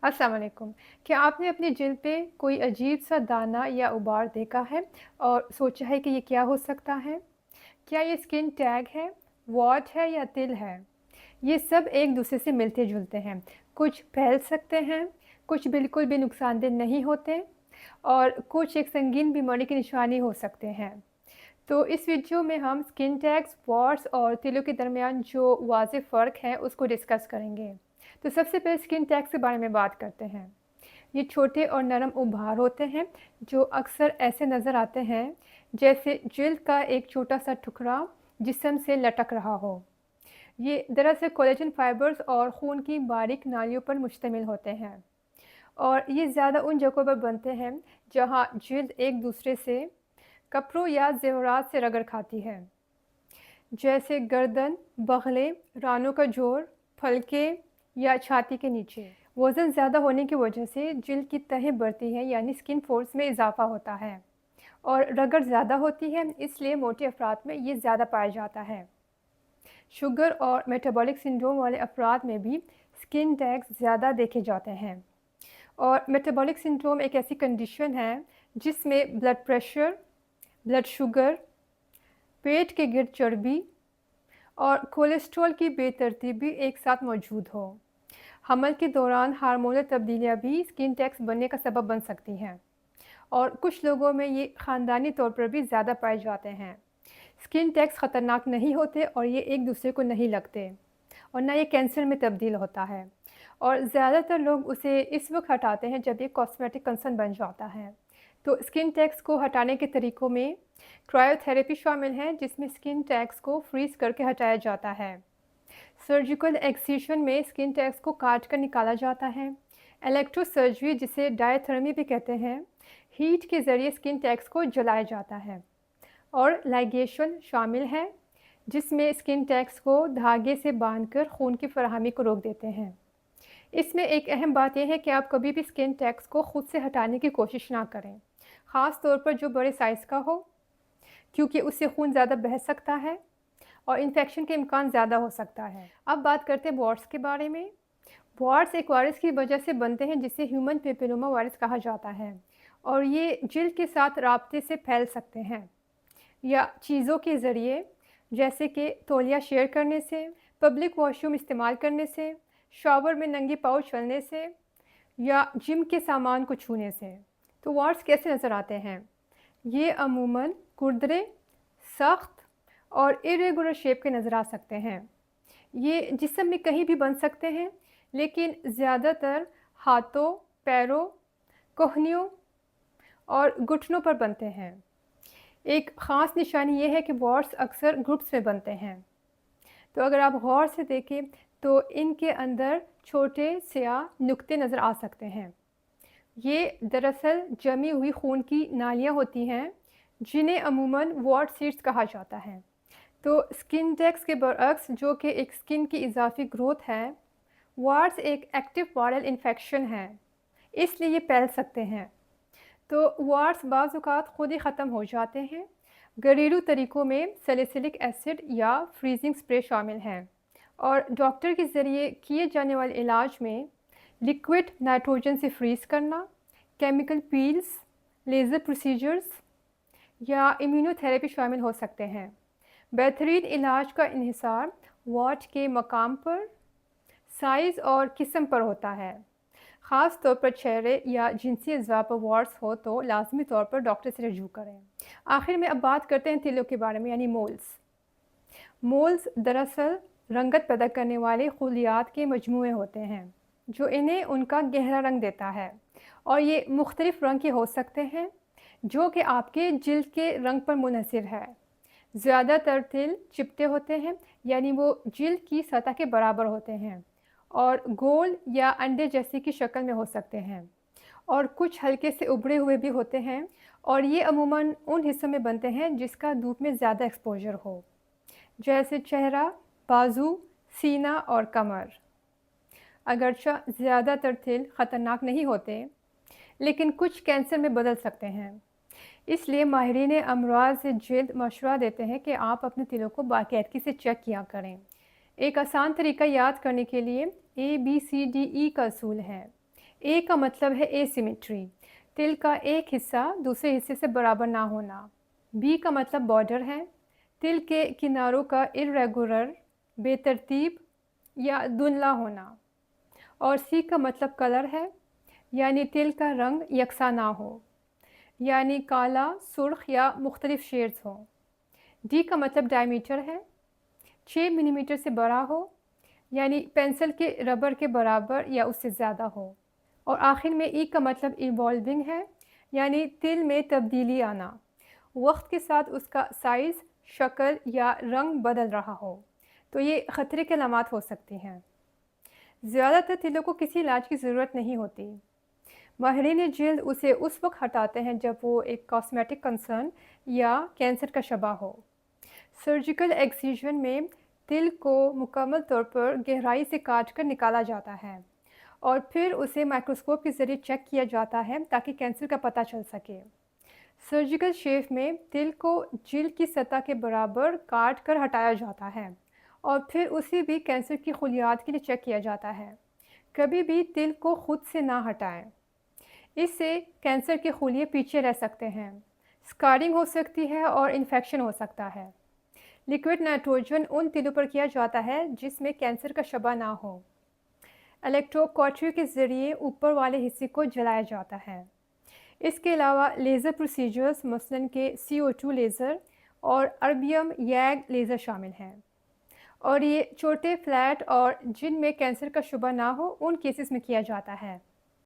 अस्सलाम वालेकुम। क्या आपने अपनी जिल्द पे कोई अजीब-सा दाना या उबार देखा है और सोचा है कि ये क्या हो सकता है? क्या ये स्किन टैग है, वॉट है या तिल है? ये सब एक-दूसरे से मिलते-जुलते हैं। कुछ फैल सकते हैं, कुछ बिल्कुल भी नुकसानदेह नहीं होते और कुछ एक संगीन बीमारी की निशानी हो सकते हैं। तो इस वीडियो में हम स्किन टैग्स, वॉट्स और तिलों के दरमियान जो वाज़ेह फ़र्क है उसको डिस्कस करेंगे। तो सबसे पहले स्किन टैग्स के बारे में बात करते हैं। ये छोटे और नरम उभार होते हैं जो अक्सर ऐसे नज़र आते हैं जैसे जिल्द का एक छोटा-सा टुकड़ा जिस्म से लटक रहा हो। ये दरअसल कोलेजन फाइबर्स और खून की बारीक नालियों पर मुश्तमिल होते हैं और ये ज़्यादा उन जगहों पर बनते हैं जहाँ जिल्द एक दूसरे से कपड़ों या ज़ेवरात से रगड़ खाती है, जैसे गर्दन, बगले, रानों का जोड़, फलके या छाती के नीचे। वज़न ज़्यादा होने की वजह से जिल्द की तहें बढ़ती हैं यानी स्किन फोर्स में इजाफा होता है और रगड़ ज़्यादा होती है इसलिए मोटे अफराद में ये ज़्यादा पाया जाता है। शुगर और मेटाबॉलिक सिंड्रोम वाले अफराद में भी स्किन टैग्स ज़्यादा देखे जाते हैं और मेटाबॉलिक सिंड्रोम एक ऐसी कंडीशन है जिसमें ब्लड प्रेशर, ब्लड शुगर, पेट के गिर्द चर्बी और कोलेस्ट्रॉल की बेतरतीबी एक साथ मौजूद हो। हमल के दौरान हार्मोनल तब्दीलियाँ भी स्किन टैग्स बनने का सबब बन सकती हैं और कुछ लोगों में ये ख़ानदानी तौर पर भी ज़्यादा पाए जाते हैं। स्किन टैग्स ख़तरनाक नहीं होते और ये एक दूसरे को नहीं लगते और ना ये कैंसर में तब्दील होता है और ज़्यादातर लोग उसे इस वक्त हटाते हैं जब ये कॉस्मेटिक कंसर्न बन जाता है। तो स्किन टैग्स को हटाने के तरीक़ों में क्रायोथेरेपी शामिल है जिसमें स्किन टैग्स को फ्रीज़ करके हटाया जाता है। सर्जिकल एक्सिशन में स्किन टैग्स को काट कर निकाला जाता है। इलेक्ट्रोसर्जरी जिसे डायथर्मी भी कहते हैं, हीट के ज़रिए स्किन टैग्स को जलाया जाता है और लाइगेशन शामिल है जिसमें स्किन टैग्स को धागे से बांधकर खून की फराहमी को रोक देते हैं। इसमें एक अहम बात यह है कि आप कभी भी स्किन टैग्स को खुद से हटाने की कोशिश ना करें, ख़ास तौर पर जो बड़े साइज़ का हो, क्योंकि उससे खून ज़्यादा बह सकता है और इन्फेक्शन के इम्कान ज़्यादा हो सकता है। अब बात करते हैं वॉट्स के बारे में। वॉट्स एक वायरस की वजह से बनते हैं जिसे ह्यूमन पेपिलोमा वायरस कहा जाता है और ये जिल्द के साथ राब्ते से फैल सकते हैं या चीज़ों के ज़रिए, जैसे कि तौलिया शेयर करने से, पब्लिक वॉशरूम इस्तेमाल करने से, शॉवर में नंगे पाँव चलने से या जिम के सामान को छूने से। तो वॉट्स कैसे नज़र आते हैं? ये अमूमन खुरदरे, सख्त और इरेगुलर शेप के नज़र आ सकते हैं। ये जिस्म में कहीं भी बन सकते हैं, लेकिन ज़्यादातर हाथों, पैरों, कोहनियों और घुटनों पर बनते हैं। एक ख़ास निशानी ये है कि वॉट्स अक्सर ग्रुप्स में बनते हैं। तो अगर आप गौर से देखें तो इनके अंदर छोटे स्याह नुक्ते नज़र आ सकते हैं। ये दरअसल जमी हुई खून की नालियाँ होती हैं जिन्हें अमूमन वॉट सीड्स कहा जाता है। तो स्किन टैग्स के बरअक्स, जो कि एक स्किन की इजाफी ग्रोथ है, वॉट्स एक एक्टिव वायरल इन्फेक्शन है, इसलिए ये फैल सकते हैं। तो वॉट्स बाज़ औक़ात खुद ही ख़त्म हो जाते हैं। घरेलू तरीक़ों में सैलिसिलिक एसिड या फ्रीजिंग स्प्रे शामिल हैं और डॉक्टर के ज़रिए किए जाने वाले इलाज में लिक्विड नाइट्रोजन से फ्रीज़ करना, केमिकल पील्स, लेज़र प्रोसीजर्स या इम्यूनोथेरेपी शामिल हो सकते हैं। बेहतरीन इलाज का इन्हिसार वॉट के मकाम पर, साइज़ और किस्म पर होता है। ख़ास तौर पर चेहरे या जिनसी अज़्ज़ा पर वॉट्स हो तो लाज़मी तौर पर डॉक्टर से रजू करें। आखिर में अब बात करते हैं तिलों के बारे में यानी मोल्स। मोल्स दरअसल रंगत पैदा करने वाले खुलियात के मजमूए होते हैं जो इन्हें उनका गहरा रंग देता है और ये मुख्तलिफ़ रंग के हो सकते हैं जो कि आपके जिल्द के रंग पर मुनहसिर है। ज़्यादातर तिल चिपटे होते हैं यानी वो जिल्द की सतह के बराबर होते हैं और गोल या अंडे जैसी की शक्ल में हो सकते हैं और कुछ हल्के से उभरे हुए भी होते हैं और ये अमूमन उन हिस्सों में बनते हैं जिसका धूप में ज़्यादा एक्सपोजर हो, जैसे चेहरा, बाजू, सीना और कमर। अगरचे ज़्यादातर तिल ख़तरनाक नहीं होते, लेकिन कुछ कैंसर में बदल सकते हैं। इसलिए माहिरीन अमराज़ से जिल्द मशवरा देते हैं कि आप अपने तिलों को बाकायदगी से चेक किया करें। एक आसान तरीका याद करने के लिए ABCDE का असूल है। ए का मतलब है एसिमेट्री, तिल का एक हिस्सा दूसरे हिस्से से बराबर ना होना। बी का मतलब बॉर्डर है, तिल के किनारों का इर्रेगुलर, बेतरतीब या धुंधला होना। और सी का मतलब कलर है, यानी तिल का रंग यकसा ना हो, यानी काला, सुर्ख या मुख्तलिफ शेड्स हों। डी का मतलब डायमीटर है, 6 मिलीमीटर से बड़ा हो, यानी पेंसिल के रबर के बराबर या उससे ज़्यादा हो। और आखिर में ई का मतलब इवॉल्विंग है, यानी तिल में तब्दीली आना, वक्त के साथ उसका साइज़, शक्ल या रंग बदल रहा हो। तो ये ख़तरे की अलामात हो सकती हैं। ज़्यादातर तिलों को किसी इलाज की ज़रूरत नहीं होती। माहिरीन जिल्द उसे उस वक्त हटाते हैं जब वो एक कॉस्मेटिक कंसर्न या कैंसर का शबा हो। सर्जिकल एक्सिजन में तिल को मुकम्मल तौर पर गहराई से काट कर निकाला जाता है और फिर उसे माइक्रोस्कोप के ज़रिए चेक किया जाता है ताकि कैंसर का पता चल सके। सर्जिकल शेव में तिल को जिल्द की सतह के बराबर काट कर हटाया जाता है और फिर उसे भी कैंसर की खलियात के लिए चेक किया जाता है। कभी भी तिल को खुद से ना हटाएं, इससे कैंसर के खलिये पीछे रह सकते हैं, स्कारिंग हो सकती है और इन्फेक्शन हो सकता है। लिक्विड नाइट्रोजन उन तिलों पर किया जाता है जिसमें कैंसर का शबा ना हो। इलेक्ट्रोकॉटरी के ज़रिए ऊपर वाले हिस्से को जलाया जाता है। इसके अलावा लेज़र प्रोसीजर्स मसलन के CO2 लेज़र और अर्बियम यैग लेज़र शामिल हैं, और ये छोटे फ्लैट और जिनमें कैंसर का शुबा ना हो उन केसेस में किया जाता है।